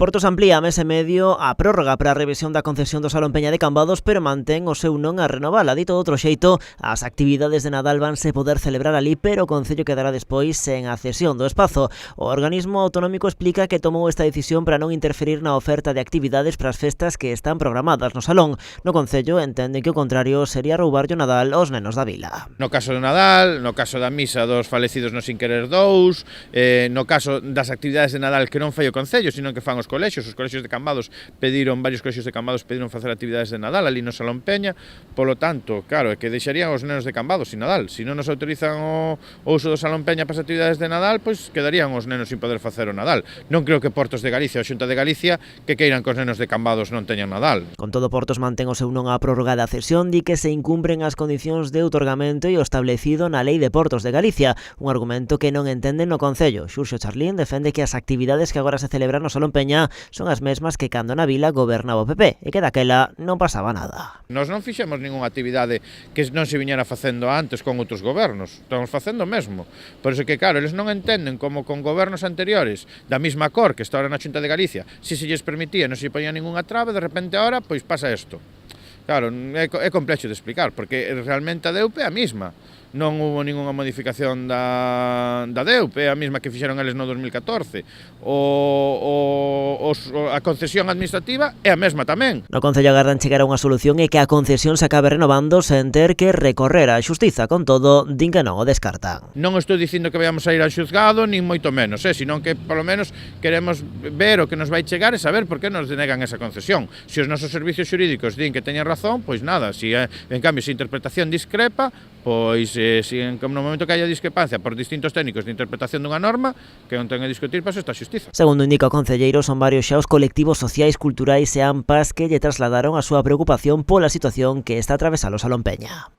Portos amplía a mes e medio a prórroga para a revisión da concesión do Salón Peña de Cambados, pero mantén o seu non a renovala. Dito de outro xeito, as actividades de Nadal vanse poder celebrar ali, pero o Concello quedará despois sen a cesión do espazo. O organismo autonómico explica que tomou esta decisión para non interferir na oferta de actividades para as festas que están programadas no Salón. No Concello entenden que o contrario sería roubarlle o Nadal aos nenos da vila. No caso do Nadal, no caso da misa dos falecidos no Sin Querer 2, no caso das actividades de Nadal que non fai o Concello, sino que fan os colexios de Cambados varios colexios de Cambados pediron facer actividades de Nadal ali no Salón Peña, polo tanto, claro, é que deixarían os nenos de Cambados sin Nadal. Se non nos autorizan o uso do Salón Peña para as actividades de Nadal, pois quedarían os nenos sin poder facer o Nadal. Non creo que Portos de Galicia ou Xunta de Galicia que queiran que os nenos de Cambados non teñan Nadal. Con todo, Portos mantén o seu non á prórroga da cesión, di que se incumpren as condicións de outorgamento e o establecido na Lei de Portos de Galicia, un argumento que non entenden no Concello. Xurxo Charlín defende que as actividades que agora se celebran no Salón Peña son as mesmas que cando na vila gobernaba o PP e que daquela non pasaba nada. Nós non fixemos ningunha actividade que non se viñera facendo antes con outros gobernos, estamos facendo o mesmo. Por iso que, claro, eles non entenden como con gobernos anteriores da mesma cor que está ahora na Xunta de Galicia, se lles permitía, non se poñía ningunha trave, de repente ahora, pois pasa isto. Claro, é complexo de explicar, porque realmente a DEUP é a mesma. Non houve ningunha modificación da DEUP, é a mesma que fixeron eles no 2014. A concesión administrativa é a mesma tamén. No Concello agardan chegar a unha solución e que a concesión se acabe renovando sen ter que recorrer á xustiza. Con todo, din que non o descartan. Non estou dicindo que vayamos a ir ao xuzgado, nin moito menos, senón que, polo menos, queremos ver o que nos vai chegar e saber por que nos denegan esa concesión. Se os nosos servicios xurídicos din que teñen razón, pois nada, en cambio, se a interpretación discrepa, pois no momento que haya discrepancia por distintos técnicos de interpretación dunha norma, que non ten a discutir, paso esta xustiza. Segundo indica o concelleiro, son varios xa os colectivos sociais, culturais e AMPAs que lle trasladaron a súa preocupación pola situación que está a atravesar o Salón Peña.